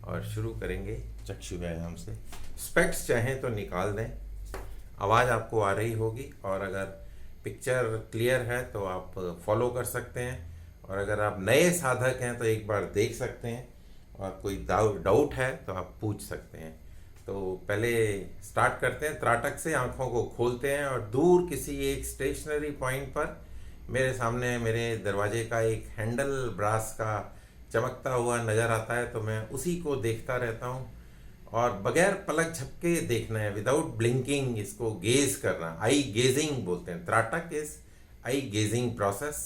और शुरू करेंगे चक्षु व्यायाम से। स्पेक्ट्स चाहें तो निकाल दें, आवाज़ आपको आ रही होगी, और अगर पिक्चर क्लियर है तो आप फॉलो कर सकते हैं, और अगर आप नए साधक हैं तो एक बार देख सकते हैं, और कोई डाउट है तो आप पूछ सकते हैं। तो पहले स्टार्ट करते हैं। त्राटक से आंखों को खोलते हैं और दूर किसी एक स्टेशनरी पॉइंट पर मेरे सामने मेरे दरवाजे का एक हैंडल ब्रास का चमकता हुआ नज़र आता है, तो मैं उसी को देखता रहता हूँ। और बगैर पलक झपके देखना है, विदाउट ब्लिंकिंग इसको गेज करना, आई गेजिंग बोलते हैं। त्राटक इज आई गेजिंग प्रोसेस।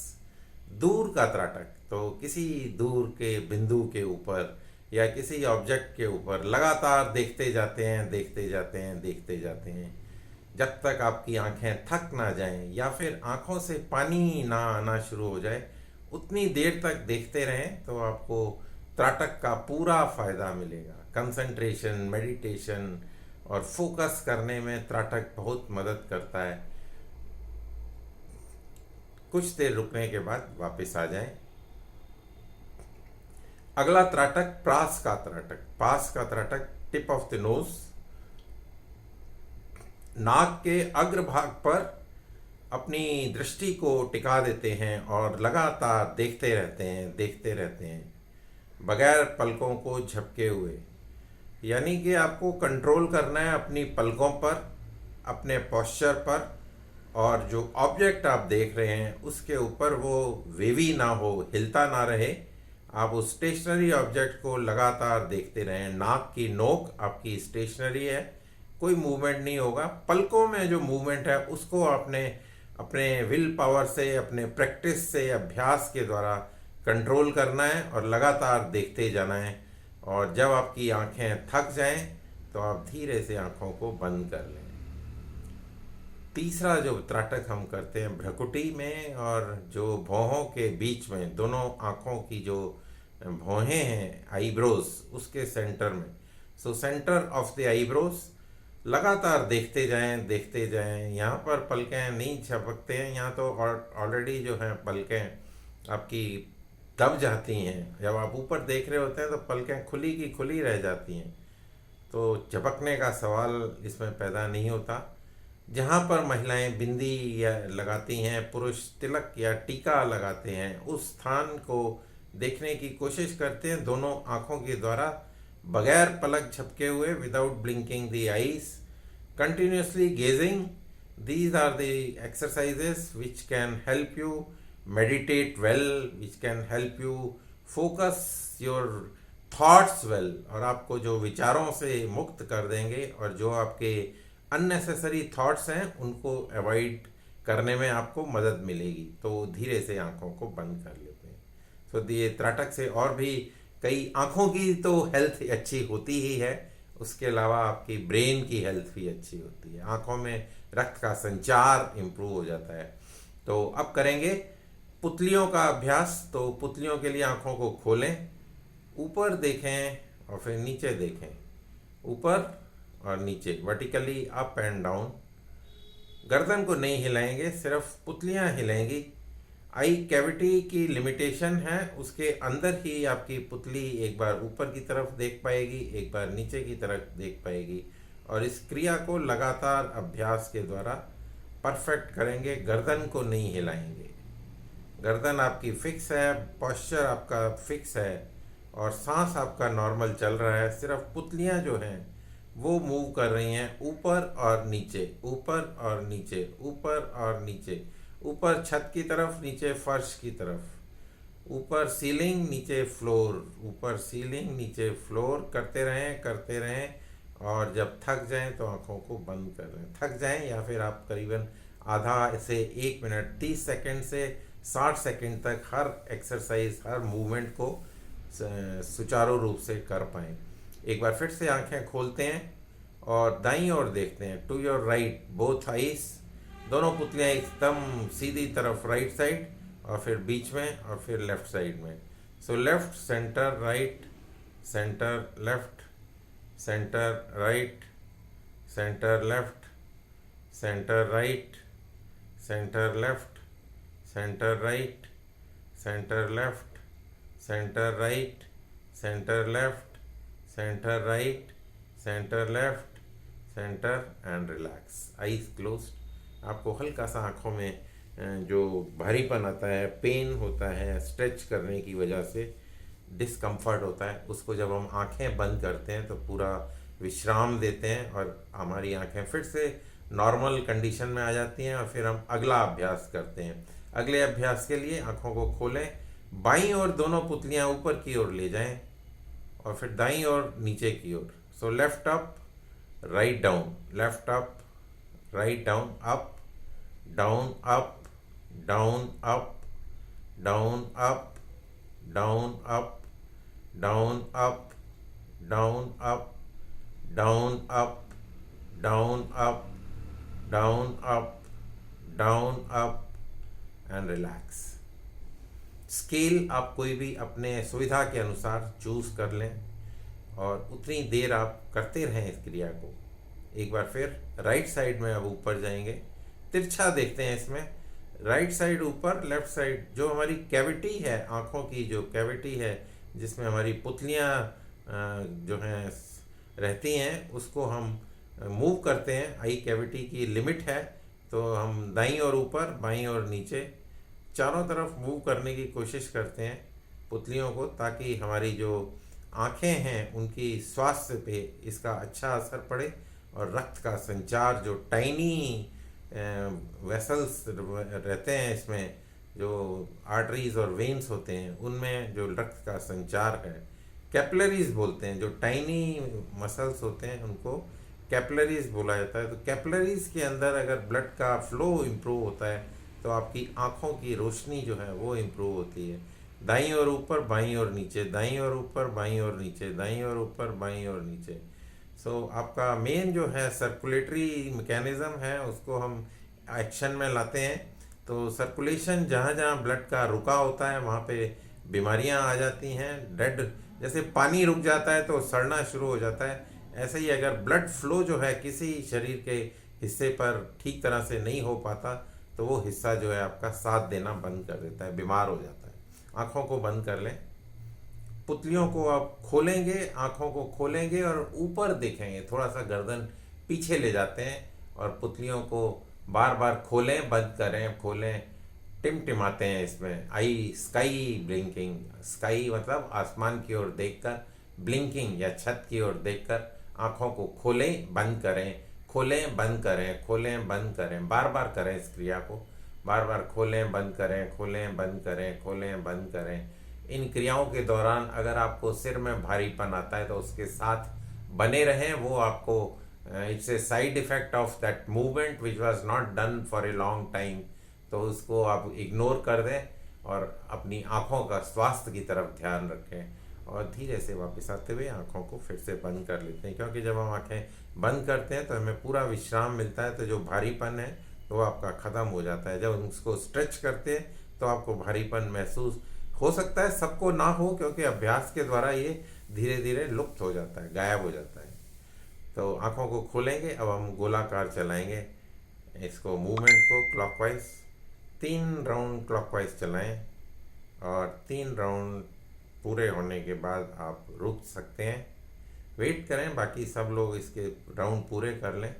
दूर का त्राटक तो किसी दूर के बिंदु के ऊपर या किसी ऑब्जेक्ट के ऊपर लगातार देखते जाते हैं, देखते जाते हैं, देखते जाते हैं, जब तक आपकी आंखें थक ना जाएं या फिर आंखों से पानी ना आना शुरू हो जाए, उतनी देर तक देखते रहें तो आपको त्राटक का पूरा फायदा मिलेगा। कंसंट्रेशन, मेडिटेशन और फोकस करने में त्राटक बहुत मदद करता है। कुछ देर रुकने के बाद वापस आ जाएं। अगला त्राटक पास का त्राटक। पास का त्राटक, टिप ऑफ द नोज, नाक के अग्रभाग पर अपनी दृष्टि को टिका देते हैं और लगातार देखते रहते हैं, देखते रहते हैं, बगैर पलकों को झपके हुए। यानी कि आपको कंट्रोल करना है अपनी पलकों पर, अपने पोस्चर पर, और जो ऑब्जेक्ट आप देख रहे हैं उसके ऊपर वो वेवी ना हो, हिलता ना रहे। आप उस स्टेशनरी ऑब्जेक्ट को लगातार देखते रहें। नाक की नोक आपकी स्टेशनरी है, कोई मूवमेंट नहीं होगा। पलकों में जो मूवमेंट है उसको आपने अपने विल पावर से, अपने प्रैक्टिस से, अभ्यास के द्वारा कंट्रोल करना है और लगातार देखते जाना है। और जब आपकी आंखें थक जाएं तो आप धीरे से आंखों को बंद कर लें। तीसरा जो त्राटक हम करते हैं भ्रकुटी में और जो भौहों के बीच में, दोनों आंखों की जो भौहें हैं, आईब्रोज, उसके सेंटर में। So centre of the eyebrows लगातार देखते जाएं, देखते जाएं। यहाँ पर पलकें नहीं झपकते हैं, यहाँ तो ऑलरेडी जो है पलकें आपकी दब जाती हैं। जब आप ऊपर देख रहे होते हैं तो पलकें खुली की खुली रह जाती हैं, तो झपकने का सवाल इसमें पैदा नहीं होता। जहाँ पर महिलाएं बिंदी या लगाती हैं, पुरुष तिलक या टीका लगाते हैं, उस स्थान को देखने की कोशिश करते हैं दोनों आँखों के द्वारा, बगैर पलक झपके हुए, without blinking the eyes, continuously gazing. These are the exercises which can help you meditate well, which can help you focus your thoughts well, और आपको जो विचारों से मुक्त कर देंगे, और जो आपके अननेसेसरी थॉट्स हैं उनको अवॉइड करने में आपको मदद मिलेगी। तो धीरे से आंखों को बंद कर लेते हैं। तो ये त्राटक से और भी कई, आंखों की तो हेल्थ अच्छी होती ही है, उसके अलावा आपकी ब्रेन की हेल्थ भी अच्छी होती है। आंखों में रक्त का संचार इम्प्रूव हो जाता है। तो अब करेंगे पुतलियों का अभ्यास। तो पुतलियों के लिए आंखों को खोलें, ऊपर देखें और फिर नीचे देखें, ऊपर और नीचे, वर्टिकली अप एंड डाउन। गर्दन को नहीं हिलाएंगे, सिर्फ पुतलियां हिलाएंगी। आई कैविटी की लिमिटेशन है, उसके अंदर ही आपकी पुतली एक बार ऊपर की तरफ देख पाएगी, एक बार नीचे की तरफ देख पाएगी, और इस क्रिया को लगातार अभ्यास के द्वारा परफेक्ट करेंगे। गर्दन को नहीं हिलाएंगे, गर्दन आपकी फिक्स है, पोस्चर आपका फिक्स है, और सांस आपका नॉर्मल चल रहा है। सिर्फ पुतलियां जो हैं वो मूव कर रही हैं, ऊपर और नीचे, ऊपर और नीचे, ऊपर और नीचे, ऊपर छत की तरफ, नीचे फर्श की तरफ, ऊपर सीलिंग, नीचे फ्लोर, ऊपर सीलिंग, नीचे फ्लोर, करते रहें, करते रहें। और जब थक जाएं तो आंखों को बंद कर लें। थक जाएं या फिर आप करीबन आधा से 1 मिनट, 30 सेकंड से 60 सेकंड तक हर एक्सरसाइज, हर मूवमेंट को सुचारू रूप से कर पाएँ। एक बार फिर से आंखें खोलते हैं और दाईं ओर देखते हैं। To your right both eyes, दोनों पुतलियां एकदम सीधी तरफ, राइट साइड, और फिर बीच में, और फिर लेफ्ट साइड में। So left, centre, right, centre, left, centre, right, centre, left, centre, right, centre, left, centre, right, centre, left, centre, right, centre, left, centre right, centre left, centre and relax, eyes closed. आपको हल्का सा आँखों में जो भारीपन आता है, pen होता है, स्ट्रेच करने की वजह से डिस्कम्फर्ट होता है, उसको जब हम आंखें बंद करते हैं तो पूरा विश्राम देते हैं और हमारी आंखें फिर से नॉर्मल कंडीशन में आ जाती हैं और फिर हम अगला अभ्यास करते हैं। अगले अभ्यास के लिए आंखों को खोलें, बाईं ओर दोनों पुतलियां ऊपर की ओर ले जाएं और फिर दाईं ओर नीचे की ओर। So left up, right down, left up, right down, up down, up down, up down, up down, up down, up down, up down, up down, up down, up down, up and relax. Scale आप कोई भी अपने सुविधा के अनुसार choose कर लें और उतनी देर आप करते रहें इस क्रिया को। एक बार फिर राइट साइड में अब ऊपर जाएंगे, तिरछा देखते हैं इसमें, राइट साइड ऊपर, लेफ्ट साइड जो हमारी कैविटी है, आँखों की जो कैविटी है जिसमें हमारी पुतलियाँ जो हैं रहती हैं, उसको हम मूव करते हैं। आई कैविटी की लिमिट है तो हम दाईं और ऊपर, बाईं और नीचे, चारों तरफ मूव करने की कोशिश करते हैं पुतलियों को, ताकि हमारी जो आँखें हैं उनकी स्वास्थ्य पे इसका अच्छा असर पड़े और रक्त का संचार, जो टाइनी वेसल्स रहते हैं इसमें, जो आर्टरीज और वेन्स होते हैं, उनमें जो रक्त का संचार है, कैपिलरीज बोलते हैं, जो टाइनी मसल्स होते हैं उनको कैपिलरीज बोला जाता है। तो कैपिलरीज के अंदर अगर ब्लड का फ्लो इम्प्रूव होता है तो आपकी आँखों की रोशनी जो है वो इम्प्रूव होती है। दाईं और ऊपर, बाईं और नीचे, दाईं और ऊपर, बाईं और नीचे, दाईं और ऊपर, बाईं और नीचे। सो आपका मेन जो है सर्कुलेटरी मैकेनिज़्म है उसको हम एक्शन में लाते हैं। तो सर्कुलेशन, जहाँ जहाँ ब्लड का रुका होता है वहाँ पे बीमारियाँ आ जाती हैं। डेड, जैसे पानी रुक जाता है तो सड़ना शुरू हो जाता है, ऐसे ही अगर ब्लड फ्लो जो है किसी शरीर के हिस्से पर ठीक तरह से नहीं हो पाता तो वो हिस्सा जो है आपका साथ देना बंद कर देता है, बीमार हो जाता है। आँखों को बंद कर लें, पुतलियों को आप खोलेंगे, आँखों को खोलेंगे और ऊपर देखेंगे, थोड़ा सा गर्दन पीछे ले जाते हैं और पुतलियों को बार बार खोलें, बंद करें, खोलें, टिमटिमाते हैं इसमें। आई स्काई ब्लिंकिंग, स्काई मतलब आसमान की ओर देखकर, ब्लिंकिंग या छत की ओर देखकर आँखों को खोलें, बंद करें, खोलें, बंद करें, खोलें, बंद करें, बार बार करें इस क्रिया को, बार बार खोलें, बंद करें, खोलें, बंद करें, खोलें, बंद करें। इन क्रियाओं के दौरान अगर आपको सिर में भारीपन आता है तो उसके साथ बने रहें, वो आपको it's a side effect of that movement which was not done for a long time, तो उसको आप इग्नोर कर दें और अपनी आँखों का स्वास्थ्य की तरफ ध्यान रखें और धीरे से वापस आते हुए आँखों को फिर से बंद कर लेते हैं। क्योंकि जब हम आँखें बंद करते हैं तो हमें पूरा विश्राम मिलता है, तो जो भारीपन है वो आपका ख़त्म हो जाता है। जब हम उसको स्ट्रेच करते हैं तो आपको भारीपन महसूस हो सकता है, सबको ना हो, क्योंकि अभ्यास के द्वारा ये धीरे धीरे लुप्त हो जाता है, गायब हो जाता है। तो आँखों को खोलेंगे, अब हम गोलाकार चलाएंगे इसको, मूवमेंट को क्लॉकवाइज 3 राउंड क्लॉकवाइज चलाएं और 3 राउंड पूरे होने के बाद आप रुक सकते हैं, वेट करें, बाकी सब लोग इसके राउंड पूरे कर लें।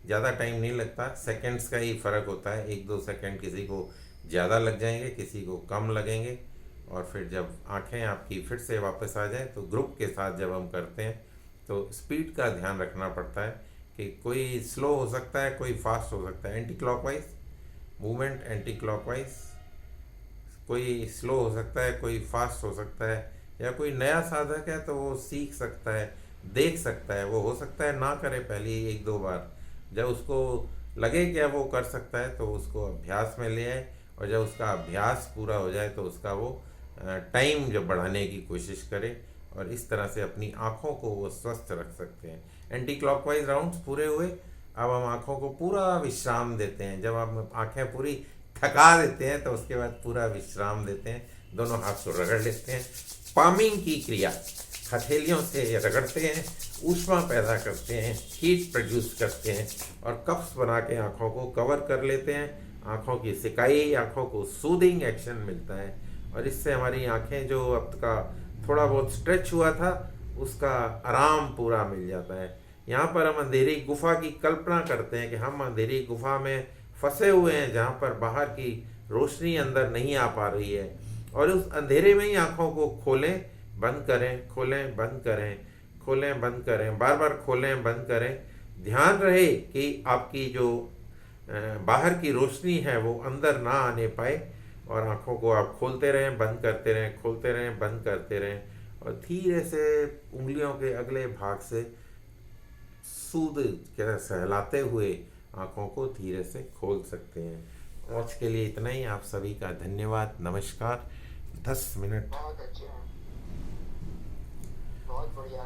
ज़्यादा टाइम नहीं लगता, सेकंड्स का ही फ़र्क होता है, 1-2 सेकंड किसी को ज़्यादा लग जाएंगे, किसी को कम लगेंगे। और फिर जब आंखें आपकी फिर से वापस आ जाएं तो ग्रुप के साथ जब हम करते हैं तो स्पीड का ध्यान रखना पड़ता है कि कोई स्लो हो सकता है, कोई फास्ट हो सकता है। Anti clockwise movement, anti clockwise, कोई स्लो हो सकता है, कोई फास्ट हो सकता है, या कोई नया साधक है तो वो सीख सकता है, देख सकता है, वो हो सकता है ना करे पहले 1-2 बार, जब उसको लगे कि अब वो कर सकता है तो उसको अभ्यास में ले आए और जब उसका अभ्यास पूरा हो जाए तो उसका वो टाइम जब बढ़ाने की कोशिश करे और इस तरह से अपनी आँखों को वो स्वस्थ रख सकते हैं। एंटी क्लॉकवाइज राउंड्स पूरे हुए, अब हम आँखों को पूरा विश्राम देते हैं। जब हम आँखें पूरी थका देते हैं तो उसके बाद पूरा विश्राम देते हैं, दोनों हाथ को रगड़ लेते हैं। पामिंग की क्रिया, हथेलियों से रगड़ते हैं, ऊष्मा पैदा करते हैं, हीट प्रोड्यूस करते हैं और कप्स बना के आँखों को कवर कर लेते हैं। आँखों की सिकाई, आँखों को सूदिंग एक्शन मिलता है और इससे हमारी आँखें जो अब का थोड़ा बहुत स्ट्रेच हुआ था उसका आराम पूरा मिल जाता है। यहाँ पर हम अंधेरी गुफा की कल्पना करते हैं कि हम अंधेरी गुफा में फंसे हुए हैं, जहाँ पर बाहर की रोशनी अंदर नहीं आ पा रही है, और उस अंधेरे में ही आँखों को खोलें, बंद करें, खोलें, बंद करें, खोलें, बंद करें, बार बार खोलें, बंद करें। ध्यान रहे कि आपकी जो बाहर की रोशनी है वो अंदर ना आने पाए, और आँखों को आप खोलते रहें, बंद करते रहें, खोलते रहें, बंद करते रहें, और धीरे से उंगलियों के अगले भाग से सूद के सहलाते हुए आँखों को धीरे से खोल सकते हैं। आज के लिए इतना ही। आप सभी का धन्यवाद। नमस्कार। 10 मिनट। बहुत अच्छे हैं, बहुत बढ़िया।